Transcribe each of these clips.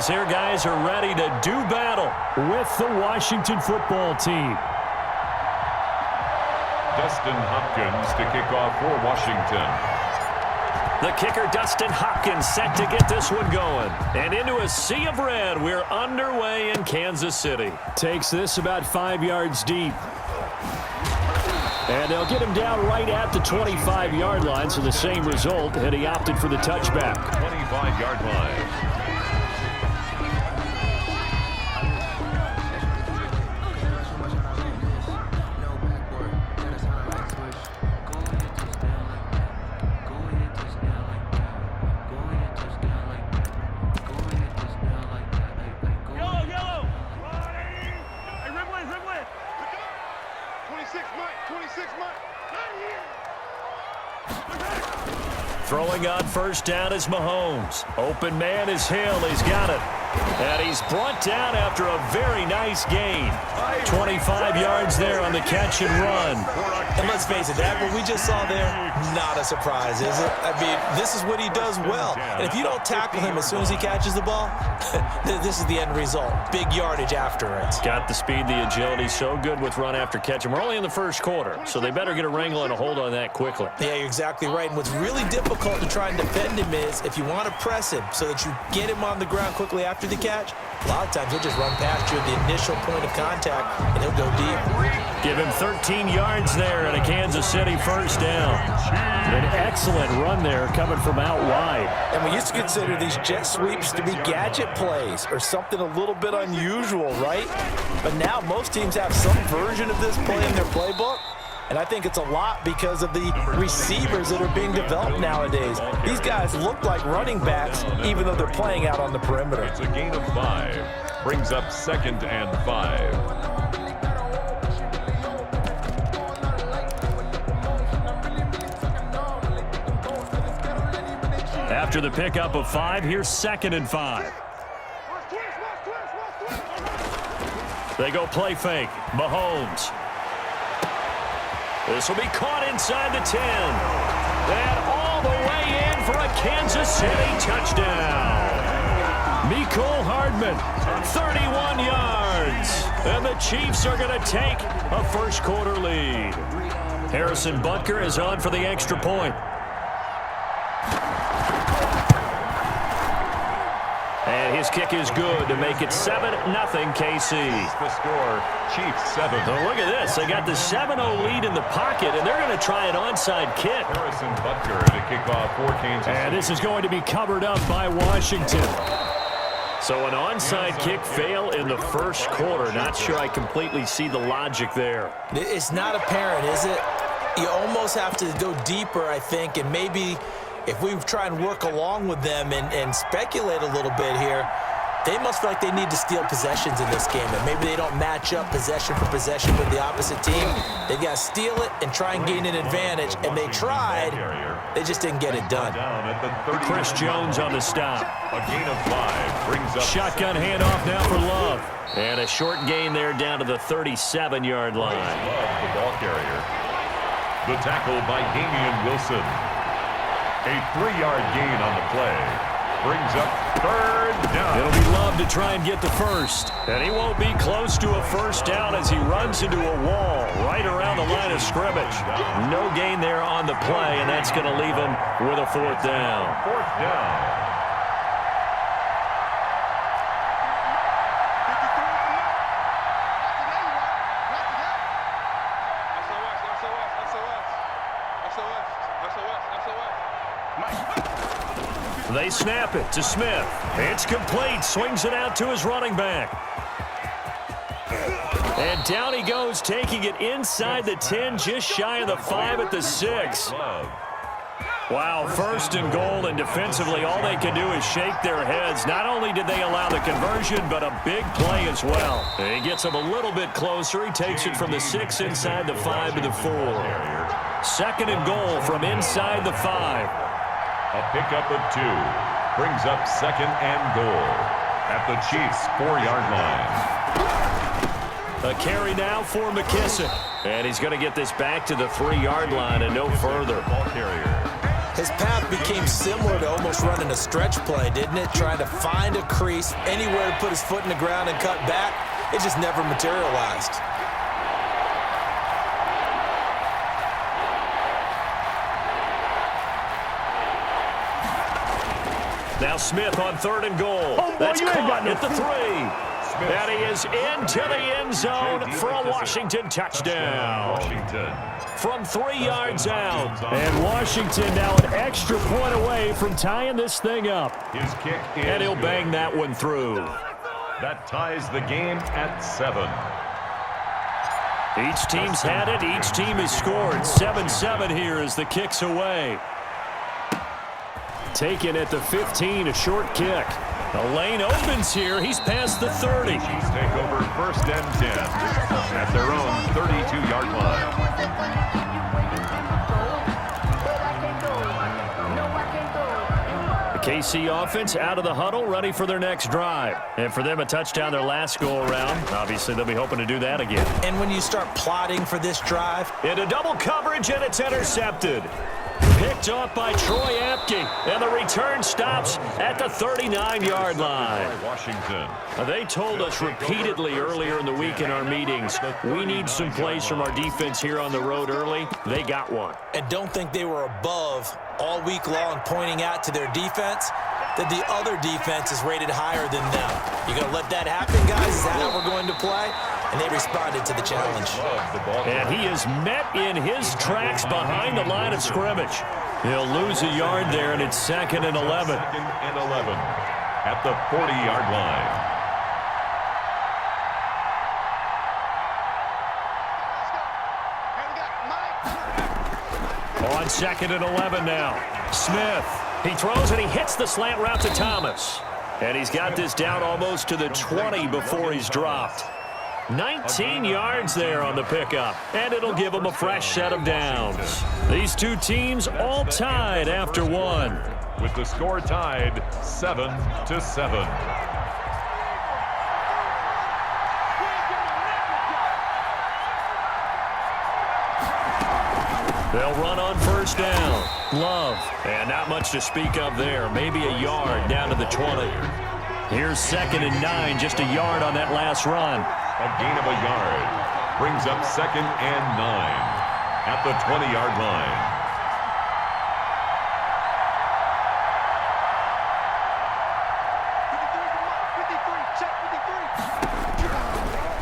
their guys are ready to do battle with the Washington football team. Dustin Hopkins to kick off for Washington. The kicker, Dustin Hopkins, set to get this one going. And into a sea of red, we're underway in Kansas City. Takes this about 5 yards deep. And they'll get him down right at the 25-yard line, so the same result, and he opted for the touchback. 25-yard line. Throwing on first down is Mahomes. Open man is Hill. He's got it. And he's brought down after a very nice gain. 25 yards there on the catch and run. And let's face it, that what we just saw there, not a surprise, is it? I mean, this is what he does well. And if you don't tackle him as soon as he catches the ball, this is the end result. Big yardage after it. Got the speed, the agility, so good with run after catch. And we're only in the first quarter, so they better get a wrangle and a hold on that quickly. Yeah, you're exactly right. And what's really difficult to try and defend him is if you want to press him so that you get him on the ground quickly after the catch, a lot of times he'll just run past you at the initial point of contact, and he'll go deep. Give him 13 yards there and a Kansas City first down. An excellent run there coming from out wide. And we used to consider these jet sweeps to be gadget plays or something a little bit unusual, right? But now most teams have some version of this play in their playbook. And I think it's a lot because of the receivers that are being developed nowadays. These guys look like running backs even though they're playing out on the perimeter. It's a gain of 5. Brings up 2nd and 5. After the pickup of 5, here's 2nd and 5. They go play fake. Mahomes. This will be caught inside the 10. And all the way in for a Kansas City touchdown. Mecole Hardman, 31 yards. And the Chiefs are going to take a first quarter lead. Harrison Butker is on for the extra point. And his kick is good to make it 7-0 KC. The score, Chiefs 7. So look at this. They got the 7-0 lead in the pocket, and they're going to try an onside kick. Harrison Butker to kick off for Kansas City. And this is going to be covered up by Washington. So an onside kick fail in the first quarter. Not sure I completely see the logic there. It's not apparent, is it? You almost have to go deeper, I think, and maybe if we try and work along with them and speculate a little bit here, they must feel like they need to steal possessions in this game, and maybe they don't match up possession for possession with the opposite team. They've got to steal it and try and gain an advantage, and they tried. They just didn't get it done. Chris Jones on the stop. A gain of 5 brings up shotgun handoff now for Love. And a short gain there down to the 37-yard line. Love, the ball carrier. The tackle by Damian Wilson. A 3-yard gain on the play. Brings up 3rd down. It'll be Love to try and get the first. And he won't be close to a first down as he runs into a wall right around the line of scrimmage. No gain there on the play, and that's going to leave him with a 4th down. 4th down. They snap it to Smith. It's complete. Swings it out to his running back. And down he goes, taking it inside the 10, just shy of the 5 at the 6. Wow, 1st and goal, and defensively all they can do is shake their heads. Not only did they allow the conversion, but a big play as well. And he gets him a little bit closer. He takes it from the 6 inside the 5 to the 4. 2nd and goal from inside the 5. A pickup of 2 brings up 2nd and goal at the Chiefs' 4-yard line. A carry now for McKissick. And he's going to get this back to the 3-yard line and no further. Ball carrier. His path became similar to almost running a stretch play, didn't it? Trying to find a crease, anywhere to put his foot in the ground and cut back. It just never materialized. Now Smith on 3rd and goal. That's caught at the 3. And he is into the end zone for a Washington touchdown. From 3 yards out. And Washington now an extra point away from tying this thing up. His kick is and he'll bang that one through. That ties the game at 7. Each team's had it. Each team has scored. 7-7 here as the kick's away. Taken at the 15, a short kick. The lane opens here. He's past the 30. Chiefs take over 1st and 10 at their own 32-yard line. The KC offense out of the huddle, ready for their next drive. And for them, a touchdown their last go-around. Obviously, they'll be hoping to do that again. And when you start plotting for this drive, into double coverage, and it's intercepted. Picked off by Troy Apke, and the return stops at the 39-yard line. Washington. They told us repeatedly earlier in the week in our meetings, we need some plays from our defense here on the road early. They got one. and don't think they were above all week long, pointing out to their defense that the other defense is rated higher than them. You going to let that happen, guys? Is that how we're going to play? And they responded to the challenge. And he is met in his tracks behind the line of scrimmage. He'll lose a yard there, and it's 2nd and 11. 2nd and 11 at the 40-yard line. On 2nd and 11 now. Smith. He throws and he hits the slant route to Thomas. And he's got this down almost to the 20 before he's dropped. 19 yards there on the pickup, and it'll give them a fresh set of downs. These two teams all tied after one. With the score tied 7-7. They'll run on first down. Love. And not much to speak of there. Maybe a yard down to the 20. Here's 2nd and 9, just a yard on that last run. A gain of a yard brings up 2nd and 9 at the 20-yard line.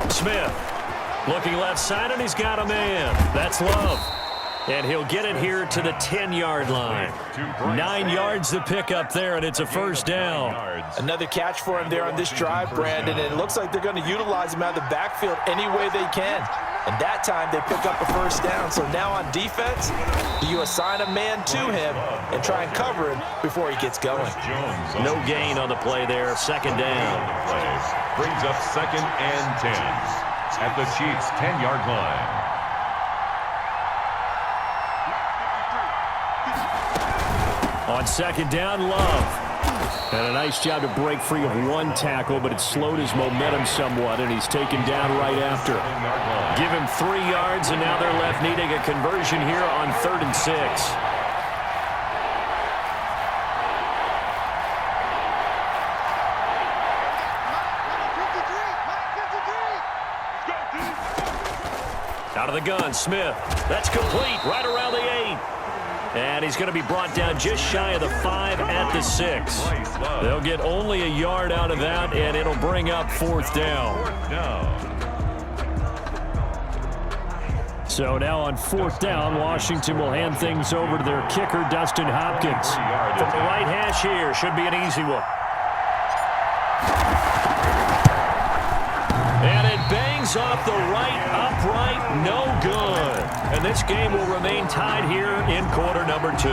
Smith looking left side, and he's got a man. That's Love. And he'll get it here to the 10-yard line. 9 yards to pick up there, and it's a first down. Another catch for him there on this drive, Brandon, and it looks like they're going to utilize him out of the backfield any way they can. And that time they pick up a first down. So now on defense, do you assign a man to him and try and cover him before he gets going? No gain on the play there. 2nd down. Brings up 2nd and 10 at the Chiefs' 10-yard line. On 2nd down, Love. And a nice job to break free of one tackle, but it slowed his momentum somewhat, and he's taken down right after. Give him 3 yards, and now they're left needing a conversion here on 3rd and 6. Out of the gun, Smith. That's complete, right around the 8. And he's going to be brought down just shy of the 5 at the 6. They'll get only a yard out of that, and it'll bring up 4th down. So now on 4th down, Washington will hand things over to their kicker, Dustin Hopkins. From the right hash here, should be an easy one. And it bangs off the right upright, no good. And this game will remain tied here in quarter number 2.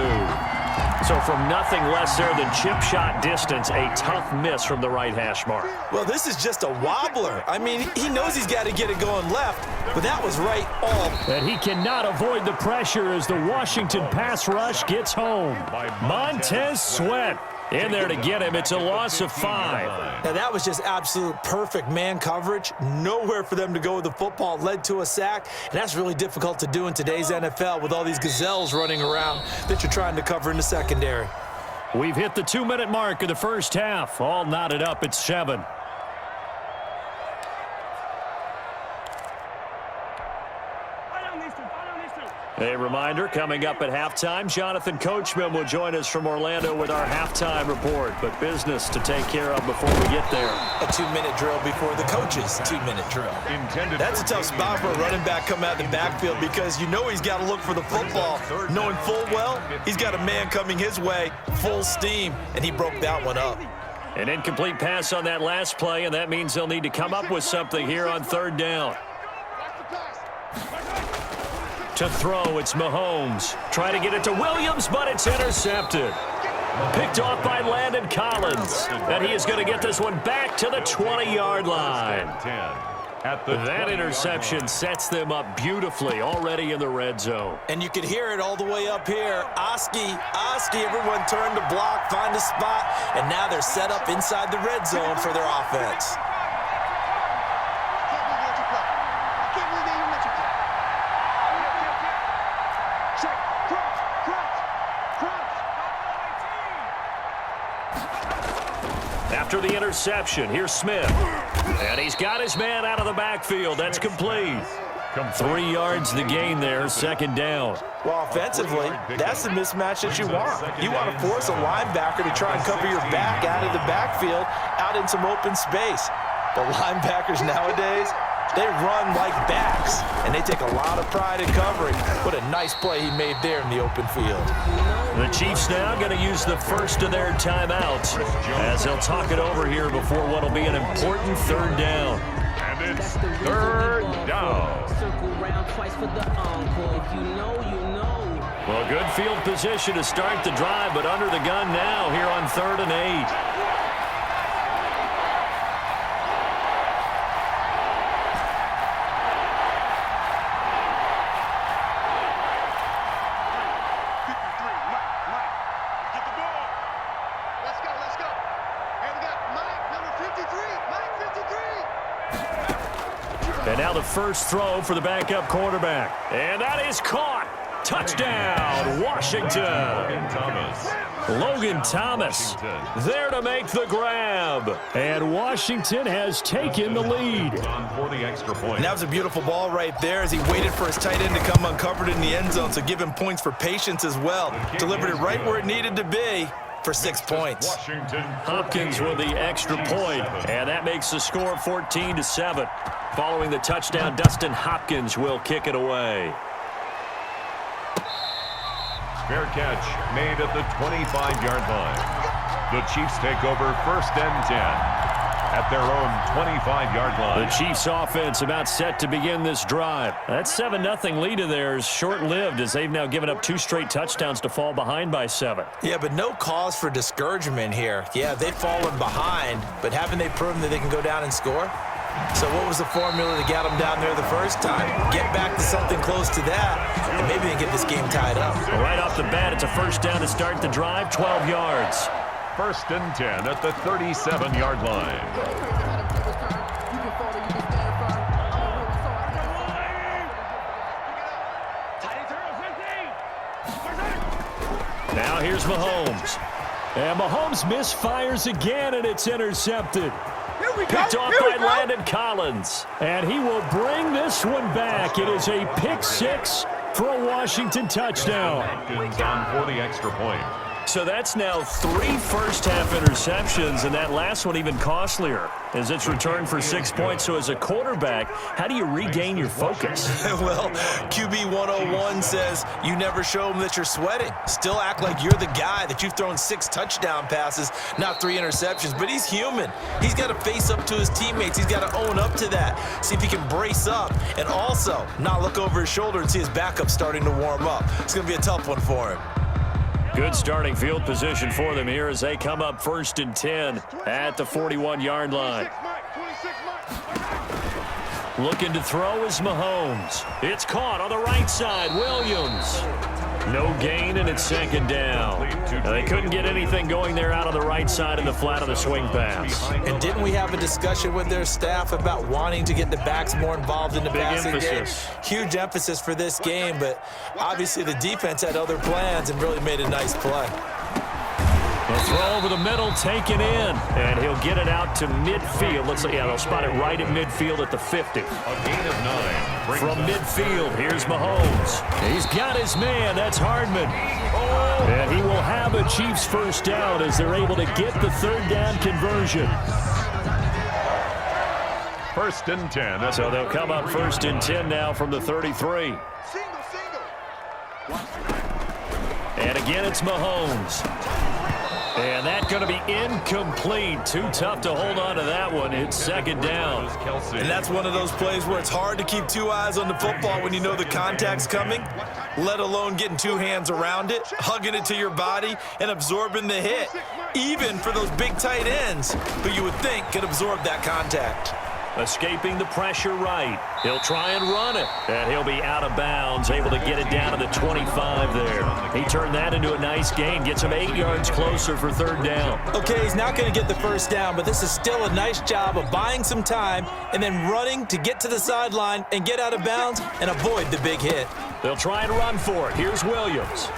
So from nothing less there than chip shot distance, a tough miss from the right hash mark. Well, this is just a wobbler. I mean, he knows he's got to get it going left, but that was right all. And he cannot avoid the pressure as the Washington pass rush gets home. Montez Sweat in there to get him. It's a loss of 5. Now, that was just absolute perfect man coverage. Nowhere for them to go with the football. Led to a sack, and that's really difficult to do in today's NFL with all these gazelles running around that you're trying to cover in the secondary. We've hit the 2-minute mark of the first half. All knotted up at 7. A reminder, coming up at halftime, Jonathan Coachman will join us from Orlando with our halftime report. But business to take care of before we get there. A 2-minute drill before the coach's 2-minute drill. That's a tough spot for a running back coming out of the backfield because you know he's got to look for the football, knowing full well he's got a man coming his way, full steam, and he broke that one up. An incomplete pass on that last play, and that means they'll need to come up with something here on 3rd down. To throw, it's Mahomes. Try to get it to Williams, but it's intercepted. Picked off by Landon Collins. And he is going to get this one back to the 20-yard line. That interception sets them up beautifully already in the red zone. And you can hear it all the way up here. Oski, everyone turned to block, find a spot, and now they're set up inside the red zone for their offense. After the interception, here's Smith. And he's got his man out of the backfield. That's complete. 3 yards the gain there, 2nd down. Well, offensively, that's the mismatch that you want. You want to force a linebacker to try and cover your back out of the backfield, out in some open space. But linebackers nowadays, they run like backs, and they take a lot of pride in covering. What a nice play he made there in the open field. The Chiefs now going to use the first of their timeouts as they'll talk it over here before what will be an important 3rd down. And it's 3rd down. Well, good field position to start the drive, but under the gun now here on 3rd and 8. And now the first throw for the backup quarterback. And that is caught. Touchdown, Washington. Logan Thomas there to make the grab. And Washington has taken the lead. And that was a beautiful ball right there as he waited for his tight end to come uncovered in the end zone. So give him points for patience as well. Delivered it right where it needed to be for 6 points. Hopkins with the extra point, and that makes the score 14-7. Following the touchdown, Dustin Hopkins will kick it away. Fair catch made at the 25-yard line. The Chiefs take over 1st and 10 at their own 25-yard line. The Chiefs offense about set to begin this drive. That 7-0 lead of theirs short-lived as they've now given up 2 straight touchdowns to fall behind by 7. Yeah, but no cause for discouragement here. Yeah, they've fallen behind, but haven't they proven that they can go down and score? So what was the formula that got them down there the first time? Get back to something close to that, and maybe they can get this game tied up. Right off the bat, it's a 1st down to start the drive, 12 yards. 1st and 10 at the 37-yard line. Now here's Mahomes. And Mahomes misfires again, and it's intercepted. Picked off by Landon Collins. And he will bring this one back. It is a pick 6 for a Washington touchdown. Hopkins on for the extra point. So that's now 3 first-half interceptions, and that last one even costlier as it's returned for 6 points. So as a quarterback, how do you regain your focus? Well, QB 101 says you never show them that you're sweating. Still act like you're the guy, that you've thrown 6 touchdown passes, not 3 interceptions. But he's human. He's got to face up to his teammates. He's got to own up to that, see if he can brace up, and also not look over his shoulder and see his backup starting to warm up. It's going to be a tough one for him. Good starting field position for them here as they come up 1st and 10 at the 41-yard line. Looking to throw is Mahomes. It's caught on the right side. Williams. No gain, and it's second down. Now, they couldn't get anything going there out on the right side of the flat of the swing pass. And didn't we have a discussion with their staff about wanting to get the backs more involved in the passing game? Huge emphasis for this game, but obviously the defense had other plans and really made a nice play. The throw over the middle, taken in, and he'll get it out to midfield. Let's see, yeah, they'll spot it right at midfield at the 50. A gain of 9. From midfield, here's Mahomes. He's got his man, that's Hardman. And he will have a Chiefs first down as they're able to get the third down conversion. First and 10. So they'll come up first and 10 now from the 33. And again, it's Mahomes. And that's going to be incomplete. Too tough to hold on to that one. It's second down. And that's one of those plays where it's hard to keep two eyes on the football when you know the contact's coming, let alone getting two hands around it, hugging it to your body, and absorbing the hit, even for those big tight ends who you would think could absorb that contact. Escaping the pressure right. He'll try and run it. And he'll be out of bounds, able to get it down to the 25 there. He turned that into a nice gain, gets him 8 yards closer for third down. Okay, he's not going to get the first down, but this is still a nice job of buying some time and then running to get to the sideline and get out of bounds and avoid the big hit. They'll try and run for it. Here's Williams.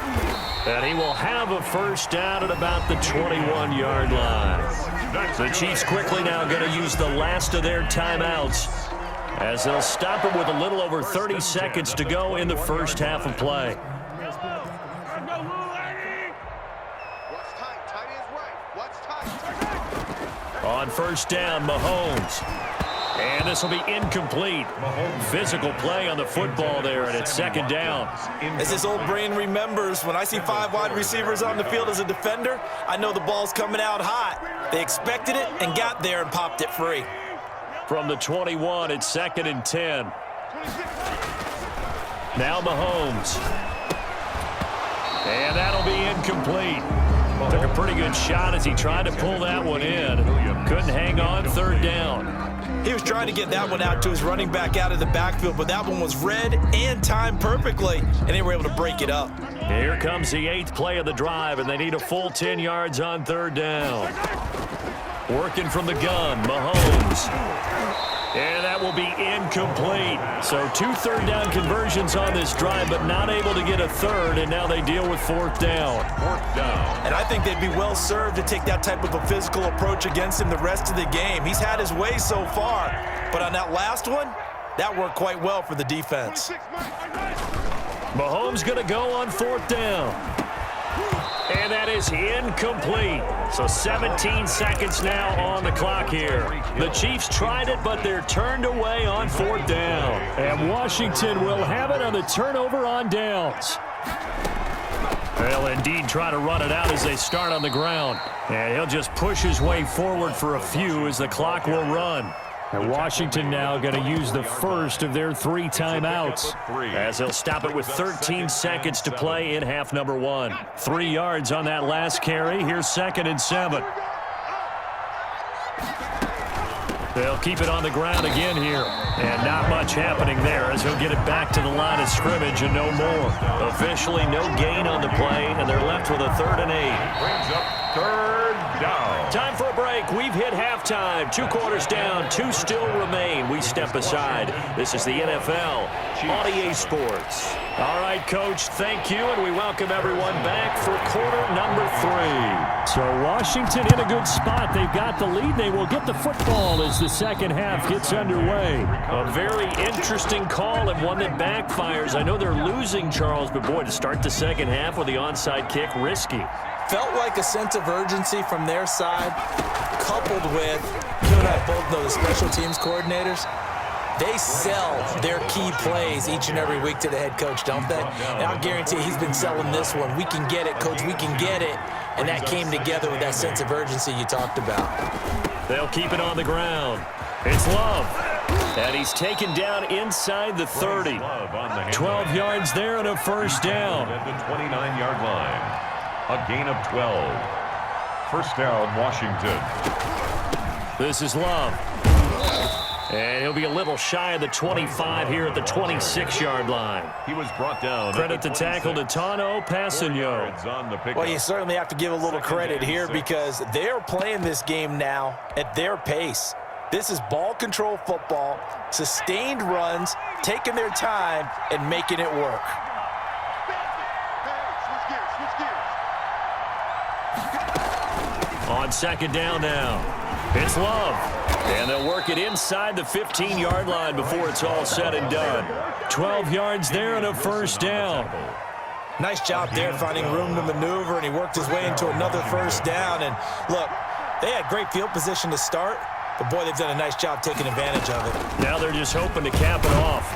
And he will have a first down at about the 21-yard line. The Chiefs quickly now going to use the last of their timeouts as they'll stop it with a little over 30 seconds to go in the first half of play. On first down, Mahomes. And this will be incomplete. Physical play on the football there, and it's second down. As this old brain remembers, when I see 5 wide receivers on the field as a defender, I know the ball's coming out hot. They expected it and got there and popped it free. From the 21, it's second and 10. Now Mahomes. And that'll be incomplete. Took a pretty good shot as he tried to pull that one in. Couldn't hang on, third down. He was trying to get that one out to his running back out of the backfield, but that one was read and timed perfectly, and they were able to break it up. Here comes the 8th play of the drive, and they need a full 10 yards on third down. Working from the gun, Mahomes. And that will be incomplete. So 2 third-down conversions on this drive, but not able to get a third, and now they deal with fourth down. And I think they'd be well served to take that type of a physical approach against him the rest of the game. He's had his way so far, but on that last one, that worked quite well for the defense. Mahomes going to go on fourth down. And that is incomplete. So 17 seconds now on the clock here. The Chiefs tried it, but they're turned away on fourth down. And Washington will have it on the turnover on downs. They'll indeed try to run it out as they start on the ground. And he'll just push his way forward for a few as the clock will run. And Washington now going to use the first of their 3 timeouts as they'll stop it with 13 seconds to play in half number 1. 3 yards on that last carry. Here's second and 7. They'll keep it on the ground again here. And not much happening there as he'll get it back to the line of scrimmage and no more. Officially no gain on the play, and they're left with a 3rd and 8. Brings up third down. Time for a break. We've hit halftime. 2 quarters down. 2 still remain. We step aside. This is the NFL on EA Sports. All right, Coach, thank you, and we welcome everyone back for quarter number 3. So Washington in a good spot. They've got the lead. They will get the football as the second half gets underway. A very interesting call and one that backfires. I know they're losing, Charles, but boy, to start the second half with the onside kick, risky. Felt like a sense of urgency from their side, coupled with, you and I both know the special teams coordinators. They sell their key plays each and every week to the head coach, don't they? And I'll guarantee he's been selling this one. We can get it, Coach, we can get it. And that came together with that sense of urgency you talked about. They'll keep it on the ground. It's Love. And he's taken down inside the 30. 12 yards there and a first down. At the 29-yard line. A gain of 12. First down, Washington. This is Love. And he'll be a little shy of the 25 here at the 26-yard line. He was brought down. Credit the tackle to Tano Passanio. Well, you certainly have to give a little credit here because they're playing this game now at their pace. This is ball control football, sustained runs, taking their time, and making it work. On second down now, it's Love. And they'll work it inside the 15-yard line before it's all said and done. 12 yards there and a first down. Nice job there finding room to maneuver, and he worked his way into another first down. And look, they had great field position to start, but boy, they've done a nice job taking advantage of it. Now they're just hoping to cap it off.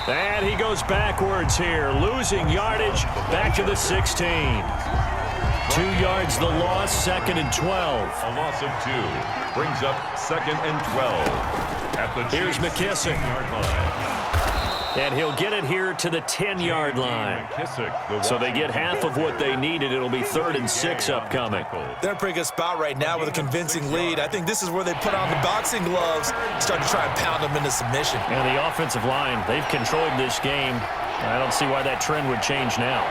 And he goes backwards here, losing yardage back to the 16. 2 yards the loss, second and 12. A loss of 2 brings up second and 12 at the Here's McKissick. And he'll get it here to the 10-yard line. So they get half of what they needed. It'll be 3rd and 6 upcoming. They're in a pretty good spot right now with a convincing lead. I think this is where they put on the boxing gloves and start to try and pound them into submission. And the offensive line, they've controlled this game. I don't see why that trend would change now.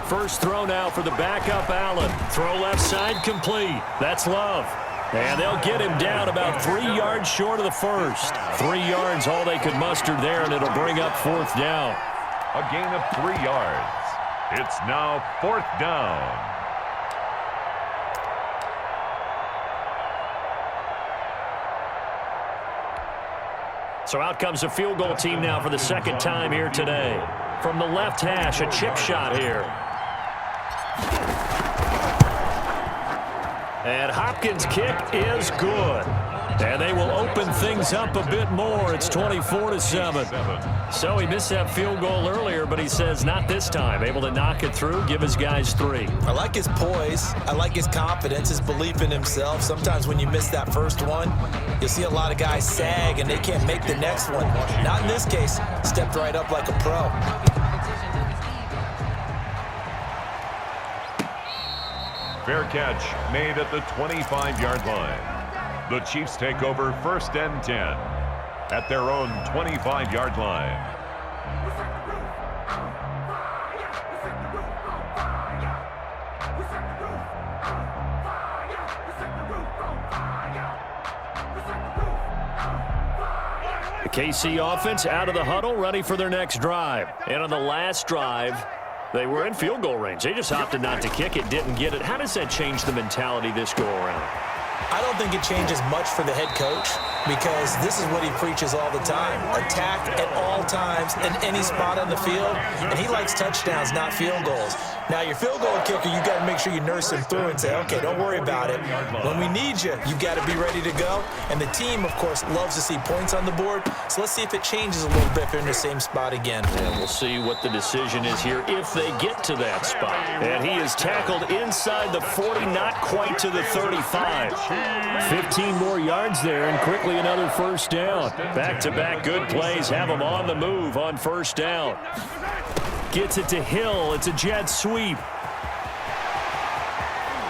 First throw now for the backup Allen. Throw left side complete. That's Love. And they'll get him down about 3 yards short of the first. 3 yards all they could muster there, and it'll bring up 4th down. A gain of 3 yards. It's now 4th down. So out comes a field goal team now for the second time here today. From the left hash, a chip shot here. And Hopkins' kick is good. And they will open things up a bit more. It's 24-7. So he missed that field goal earlier, but he says not this time. Able to knock it through, give his guys 3. I like his poise. I like his confidence, his belief in himself. Sometimes when you miss that first one, you'll see a lot of guys sag and they can't make the next one. Not in this case. Stepped right up like a pro. Fair catch made at the 25-yard line. The Chiefs take over 1st and 10 at their own 25-yard line. The KC offense out of the huddle, ready for their next drive. And on the last drive, they were in field goal range. They just opted not to kick it, didn't get it. How does that change the mentality this go around? I don't think it changes much for the head coach because this is what he preaches all the time. Attack at all times in any spot on the field, and he likes touchdowns, not field goals. Now, your field goal kicker, you got to make sure you nurse him through and say, okay, don't worry about it. When we need you, you got to be ready to go. And the team, of course, loves to see points on the board. So let's see if it changes a little bit if they're in the same spot again. And we'll see what the decision is here if they get to that spot. And he is tackled inside the 40, not quite to the 35. 15 more yards there, and quickly another first down. Back-to-back good plays have him on the move on first down. Gets it to Hill. It's a jet sweep.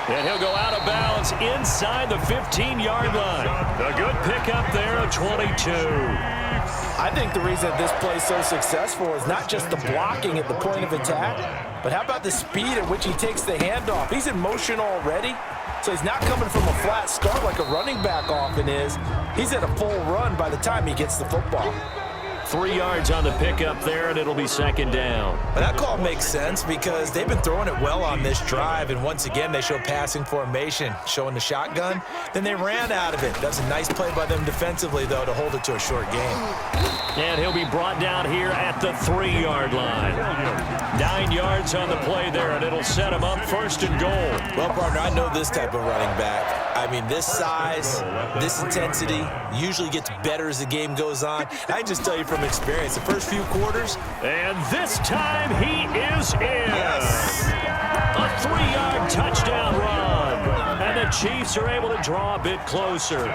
And he'll go out of bounds inside the 15-yard line. A good pickup there of 22. I think the reason this play is so successful is not just the blocking at the point of attack, but how about the speed at which he takes the handoff? He's in motion already, so he's not coming from a flat start like a running back often is. He's at a full run by the time he gets the football. 3 yards on the pickup there, and it'll be second down. But that call makes sense because they've been throwing it well on this drive, and once again, they show passing formation, showing the shotgun. Then they ran out of it. That's a nice play by them defensively, though, to hold it to a short game. And he'll be brought down here at the 3-yard line. 9 yards on the play there, and it'll set him up first and goal. Well, partner, I know this type of running back. I mean, this size, this intensity usually gets better as the game goes on. I can just tell you from experience, the first few quarters. And this time he is in. Yes. A 3-yard touchdown run. And the Chiefs are able to draw a bit closer.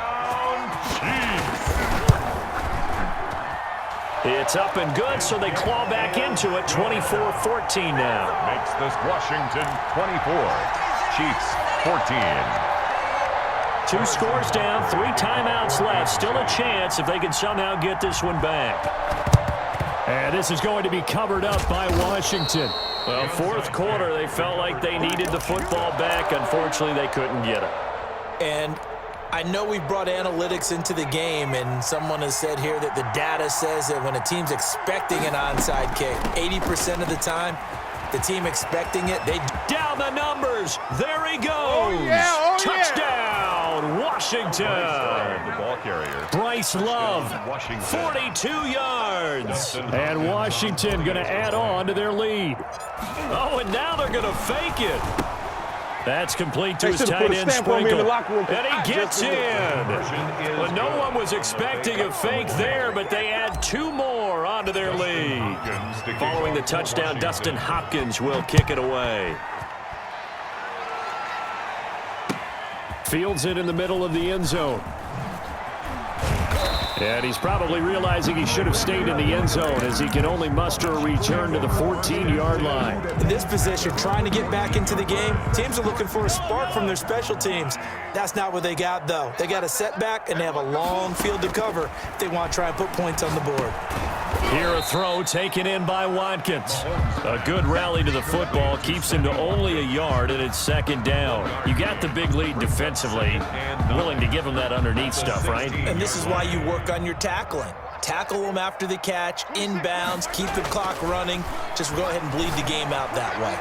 It's up and good, so they claw back into it, 24-14 now. Makes this Washington 24, Chiefs 14. 2 scores down, 3 timeouts left. Still a chance if they can somehow get this one back. And this is going to be covered up by Washington. Well, fourth quarter, they felt like they needed the football back. Unfortunately, they couldn't get it. And I know we've brought analytics into the game, and someone has said here that the data says that when a team's expecting an onside kick, 80% of the time, the team expecting it, they down the numbers. There he goes. Touchdown, Washington. The ball carrier. Bryce Love, 42 yards. And Washington going to add on to their lead. Oh, and now they're going to fake it. That's complete to his tight end Sprinkle. And he gets in. Well, no one was expecting a fake there, but they add 2 more onto their lead. Following the touchdown, Dustin Hopkins will kick it away. Fields it in the middle of the end zone. And he's probably realizing he should have stayed in the end zone as he can only muster a return to the 14-yard line. In this position, trying to get back into the game, teams are looking for a spark from their special teams. That's not what they got, though. They got a setback, and they have a long field to cover if they want to try and put points on the board. Here a throw taken in by Watkins. A good rally to the football keeps him to only a yard, and it's second down. You got the big lead defensively, willing to give him that underneath stuff, right? And this is why you work on your tackling. Tackle them after the catch, inbounds, keep the clock running. Just go ahead and bleed the game out that way.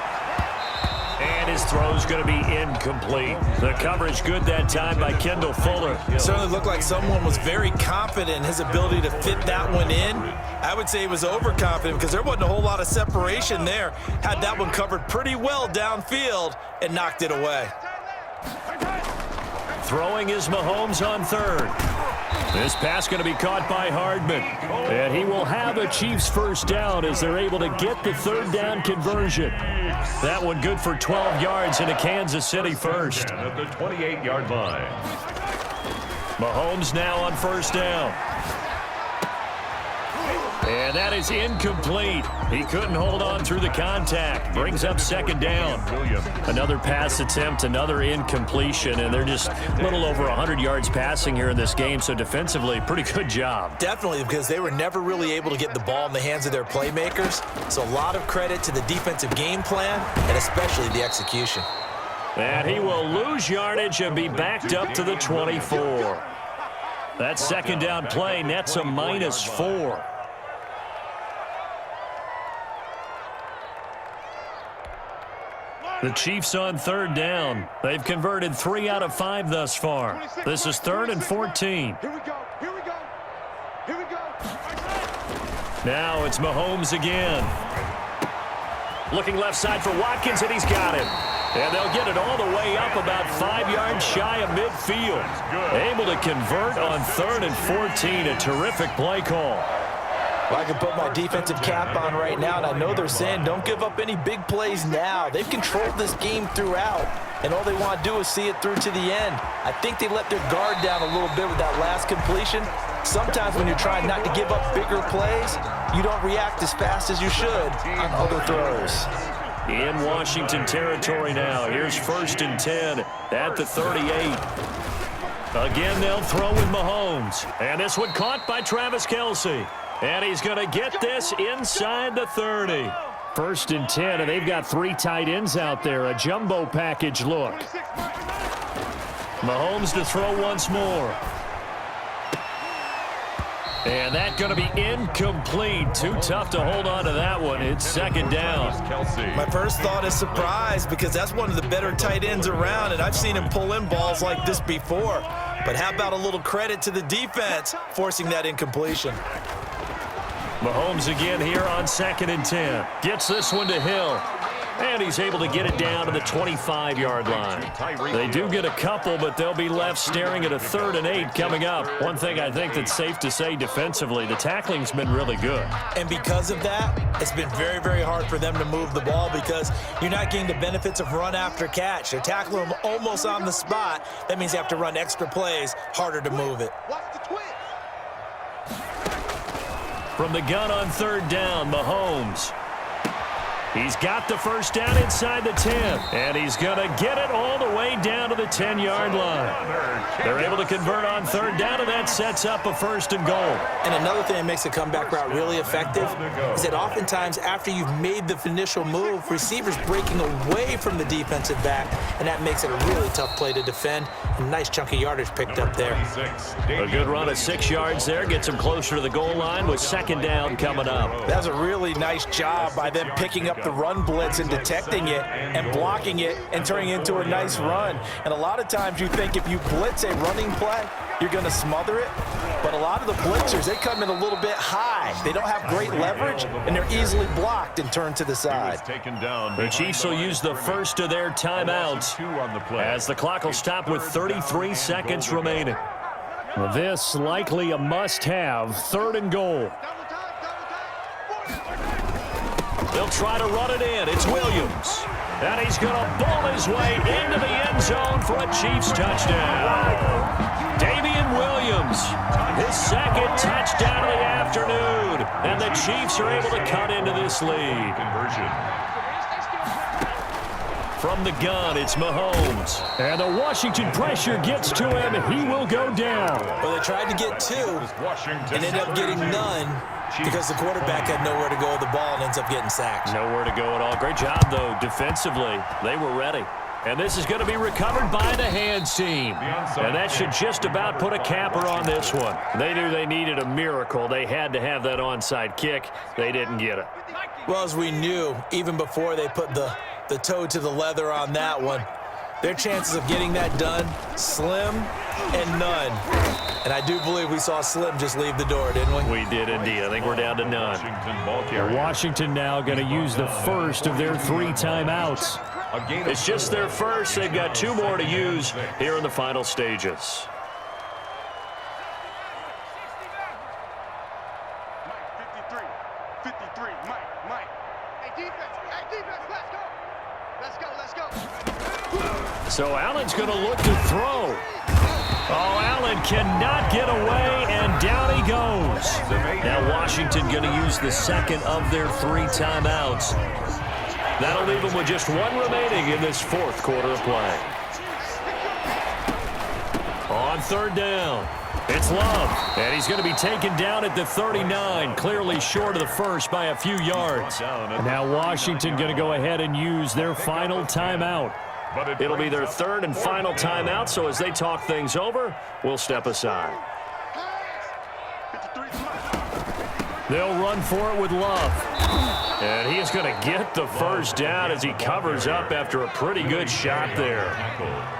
And his throw's going to be incomplete. The coverage good that time by Kendall Fuller. It certainly looked like someone was very confident in his ability to fit that one in. I would say he was overconfident because there wasn't a whole lot of separation there. Had that one covered pretty well downfield and knocked it away. Throwing is Mahomes on third. This pass going to be caught by Hardman. And he will have a Chiefs first down as they're able to get the third down conversion. That one good for 12 yards into Kansas City first. At the 28-yard line. Mahomes now on first down. And that is incomplete. He couldn't hold on through the contact. Brings up second down. Another pass attempt, another incompletion, and they're just a little over 100 yards passing here in this game, so defensively, pretty good job. Definitely, because they were never really able to get the ball in the hands of their playmakers, so a lot of credit to the defensive game plan and especially the execution. And he will lose yardage and be backed up to the 24. That second down play nets a -4. The Chiefs on third down. They've converted 3 out of 5 thus far. This is 3rd and 14. Here we go. Now it's Mahomes again. Looking left side for Watkins, and he's got it. And they'll get it all the way up about 5 yards shy of midfield. Able to convert on 3rd and 14. A terrific play call. Well, I can put my defensive cap on right now, and I know they're saying don't give up any big plays now. They've controlled this game throughout, and all they want to do is see it through to the end. I think they let their guard down a little bit with that last completion. Sometimes when you're trying not to give up bigger plays, you don't react as fast as you should on other throws. In Washington territory now. Here's 1st and 10 at the 38. Again, they'll throw with Mahomes. And this one caught by Travis Kelce. And he's going to get this inside the 30. 1st and 10, and they've got 3 tight ends out there. A jumbo package look. Mahomes to throw once more. And that's going to be incomplete. Too tough to hold on to that one. It's second down. My first thought is surprise because that's one of the better tight ends around, and I've seen him pull in balls like this before. But how about a little credit to the defense forcing that incompletion? Mahomes again here on 2nd and 10. Gets this one to Hill. And he's able to get it down to the 25-yard line. They do get a couple, but they'll be left staring at a 3rd and 8 coming up. One thing I think that's safe to say defensively, the tackling's been really good. And because of that, it's been very, very hard for them to move the ball because you're not getting the benefits of run after catch. They're tackling them almost on the spot. That means they have to run extra plays, harder to move it. From the gun on third down, Mahomes. He's got the first down inside the 10, and he's going to get it all the way down to the 10-yard line. They're able to convert on third down, and that sets up a 1st and goal. And another thing that makes a comeback route really effective is that oftentimes after you've made the initial move, receivers breaking away from the defensive back, and that makes it a really tough play to defend. A nice chunk of yardage picked up there. A good run of 6 yards there gets him closer to the goal line with 2nd down coming up. That's a really nice job by them picking up the run blitz and detecting it and blocking it and turning it into a nice run. And a lot of times you think if you blitz a running play, you're going to smother it. But a lot of the blitzers, they come in a little bit high. They don't have great leverage, and they're easily blocked and turned to the side. The Chiefs will use the first of their timeouts as the clock will stop with 33 seconds remaining. This likely a must-have, 3rd and goal. They'll try to run it in. It's Williams. And he's going to ball his way into the end zone for a Chiefs touchdown. Damian Williams, his 2nd touchdown of the afternoon. And the Chiefs are able to cut into this lead. From the gun, it's Mahomes. And the Washington pressure gets to him. He will go down. Well, they tried to get 2 and ended up getting none because the quarterback had nowhere to go with the ball and ends up getting sacked. Nowhere to go at all. Great job, though, defensively. They were ready. And this is going to be recovered by the hands team. And that should just about put a capper on this one. They knew they needed a miracle. They had to have that onside kick. They didn't get it. Well, as we knew, even before they put the toe to the leather on that one, their chances of getting that done, slim and none. And I do believe we saw Slim just leave the door, didn't we? We did indeed. I think we're down to none. Washington now going to use the first of their 3 timeouts. It's just their first. They've got 2 more to use here in the final stages. So Allen's going to look to throw. Oh, Allen cannot get away, and down he goes. Now Washington going to use the 2nd of their 3 timeouts. That'll leave them with just 1 remaining in this 4th quarter of play. On 3rd down, it's Love, and he's going to be taken down at the 39, clearly short of the first by a few yards. And now Washington going to go ahead and use their final timeout. It'll be their 3rd and final timeout, so as they talk things over, we'll step aside. They'll run for it with Love. And he is going to get the first down as he covers up after a pretty good shot there.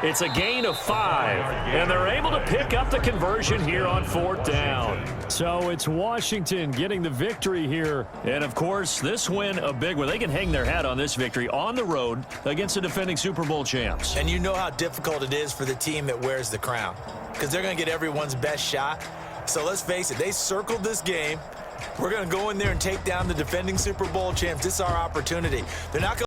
It's a gain of 5, and they're able to pick up the conversion here on 4th down. So it's Washington getting the victory here. And, of course, this win, a big one. They can hang their hat on this victory on the road against the defending Super Bowl champs. And you know how difficult it is for the team that wears the crown because they're going to get everyone's best shot. So let's face it, they circled this game. We're going to go in there and take down the defending Super Bowl champs. This is our opportunity. They're not going